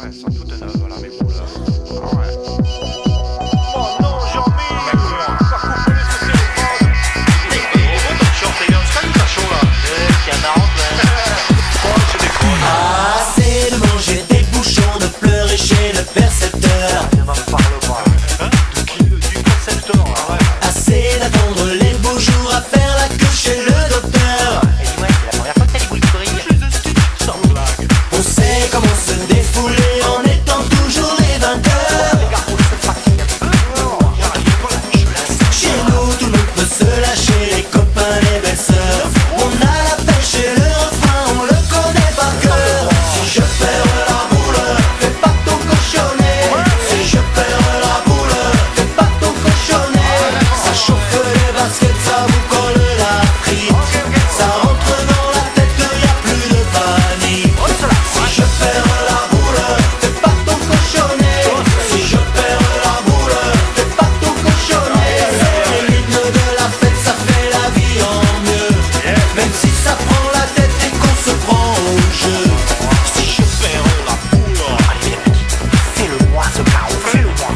Ouais, sans toute neuf, voilà, mes boules. Ah ouais. Oh non, Jean-Mi, ça coupe les sociétés. Il est beau ton short, il est en train de faire chaud là. C'est un arbre, oh, je déconne. Assez de manger des bouchons, de pleurer chez le percepteur. Ne m'en parle pas. Hein? Du concepteur, ouais. Assez d'attendre les beaux jours à faire la queue chez le docteur. Et dis-moi, c'est la première fois que t'as les boules qui brillent. Sans blague. On sait comment se défouler en étant toujours les vainqueurs. Chez nous, tout le monde peut se lâcher, les copains, les belles sœurs. On a la pêche et le refrain, on le connaît par cœur. Si je perds la boule, fais pas ton cochonnet. Si je perds la boule, fais pas ton cochonnet. Ça chauffe les baskets, ça vous colle la frite. Ça rentre dans la tête, y a plus de panique. Si je perds la boule, fais pas ton cochonnet. Si je perds la boule, fais pas ton cochonnet. C'est l'hymne de la fête, ça fait la vie en mieux. Même si ça prend la tête et qu'on se prend au jeu. Si je perds la boule, Allez, fais-le-moi ce chaos, fais-le-moi.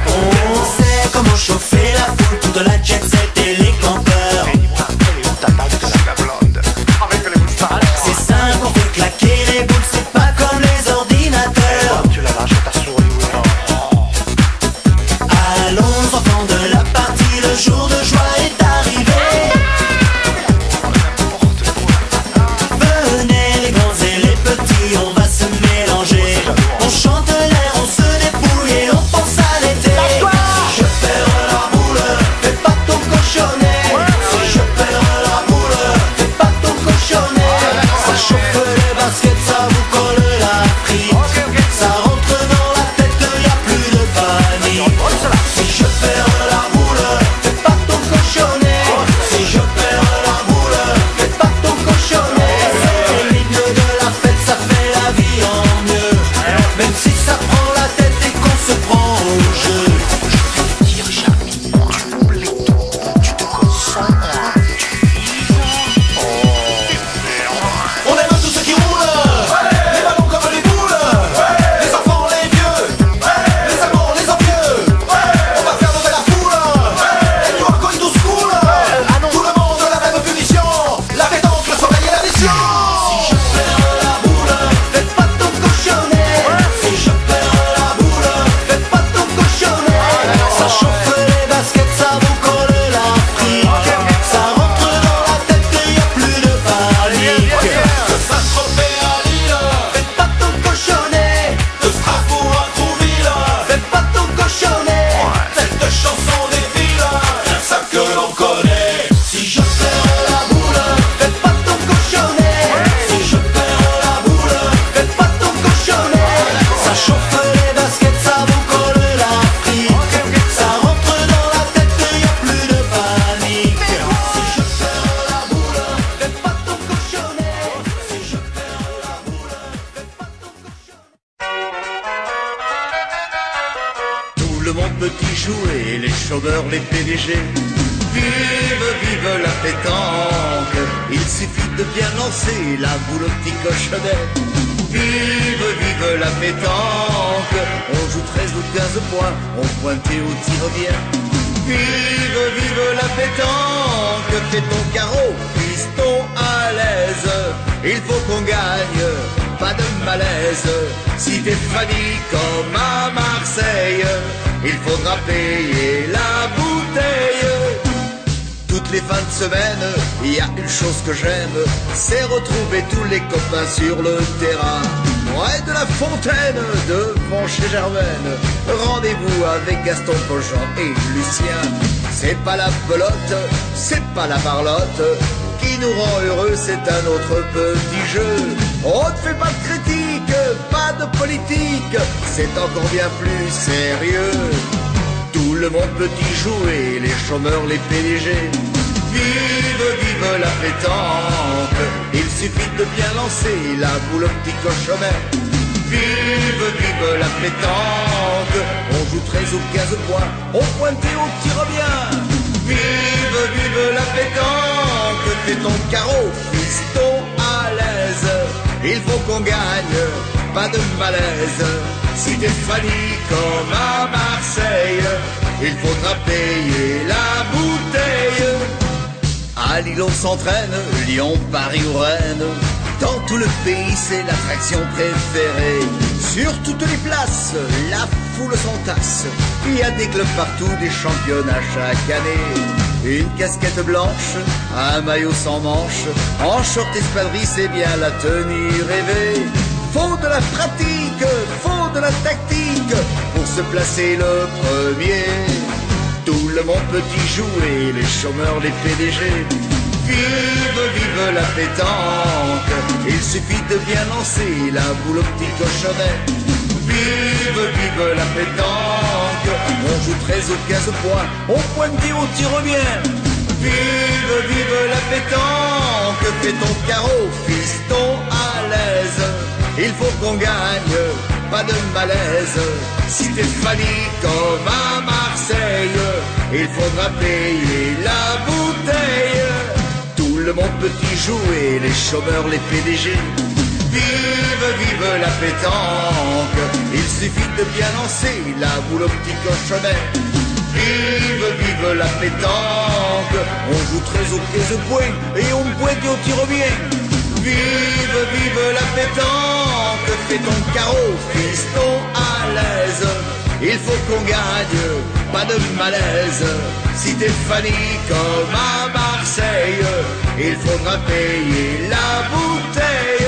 On sait comment chauffer la foule, toute la jet set et les campeurs. Et dis-moi, elle est où ta table de C'est la blonde. avec les moustaches. C'est simple, on fait claquer les boules, c'est pas comme les ordinateurs. Tu la lâches à ta souris, oui. Allons enfants de la partie, le jour de joie est arrivé. Venez les grands et les petits, on va se mélanger. On chante l'air, on se dépouille et on pense à l'été. Si je perds la boule, fais pas ton cochonnet. Si je perds la boule, fais pas ton cochonnet. Ça chauffe les baskets, ça vous colle la frite. Ça rentre dans la tête, y a plus de panique. Si je perds la boule, fais pas ton cochonnet. Si je perds la boule, fais pas ton cochonnet. C'est l'hymne de la fête, ça fait la vie en mieux. Même si ça prend la tête et qu'on se prend au jeu. Tire, Charlie, tu oublies tout, tu te consommes. On aime tous ceux qui roulent, les ballons comme les boules, les enfants, les vieux, les amants, les envieux. On va faire lever la foule, et you are going to school. Tout le monde la même punition, la pétanque, le soleil et la mission. Si je perds la boule, fais pas ton cochonnet. Si je perds la boule, fais pas ton cochonnet. Ça chauffe les baskets, ça vous colle la fric. Ça rentre dans la tête, y a plus de panique. De Saint-Tropez à Lille, fais pas ton cochonnet. De Strasbourg à Trouville, fais pas ton cochonnet. Cette chanson des villes, rien ça que l'on connaît. Si je perds la boule, fais pas ton cochonnet. Si je perds la boule, fais pas ton cochonnet. Ça chauffe les baskets, ça vous colle la fric. Ça rentre dans la tête, y a plus de panique. Si je perds la boule, fais pas ton cochonnet. Si je perds la boule, fais pas ton cochonnet. Tout le monde peut y jouer, les chômeurs, les PDG. Vive, vive la pétanque. Il suffit de bien lancer la boule au petit cochonnet. Vive, vive la pétanque. On joue 13 ou 15 points, on pointe et au tir au bien. Vive, vive la pétanque. Fais ton carreau, piston à l'aise. Il faut qu'on gagne, pas de malaise. Si t'es Fanny comme à Marseille, il faudra payer la bouteille. Toutes les fins de semaine, il y a une chose que j'aime, c'est retrouver tous les copains sur le terrain. Près de la fontaine, devant chez Germaine, rendez-vous avec Gaston Poggian et Lucien. C'est pas la pelote, c'est pas la parlotte qui nous rend heureux, c'est un autre petit jeu. On ne fait pas de critique, pas de politique, c'est encore bien plus sérieux. Tout le monde peut y jouer, les chômeurs, les PDG. Vive, vive la pétanque. Il suffit de bien lancer la boule au petit cochonnet. Vive, vive la pétanque. On joue 13 ou 15 points, on pointe et on tire bien. Vive, vive la pétanque. Fais ton carreau, piston à l'aise. Il faut qu'on gagne, pas de malaise. Stéphanie comme à Marseille, il faudra payer la bouteille. À Lille on s'entraîne, Lyon, Paris ou Rennes, dans tout le pays c'est l'attraction préférée. Sur toutes les places, la foule s'entasse, il y a des clubs partout, des championnats chaque année. Une casquette blanche, un maillot sans manche, en short espadrille c'est bien la tenue rêvée. Faut de la pratique, faut de la tactique pour se placer le premier. Tout le monde peut y jouer, les chômeurs, les PDG. Vive, vive la pétanque, il suffit de bien lancer la boule au petit cochonnet. Vive, vive la pétanque, on joue 13 ou 15 points, on pointe bien, on tire bien. Vive, vive la pétanque, fais ton carreau, fiston à l'aise. Il faut qu'on gagne, pas de malaise. Stéphanie comme à Marseille, il faudra payer la bouteille. Tout le monde peut y jouer, les chômeurs, les PDG. Vive, vive la pétanque, il suffit de bien lancer la boule au petit cochonnet. Vive, vive la pétanque, on joue 13 ou 15 points et on pointe et on tire bien. Vive, vive la pétanque, fais ton carreau, fiston à l'aise. Il faut qu'on gagne, pas de malaise. Stéphanie comme à Marseille, il faudra payer la bouteille.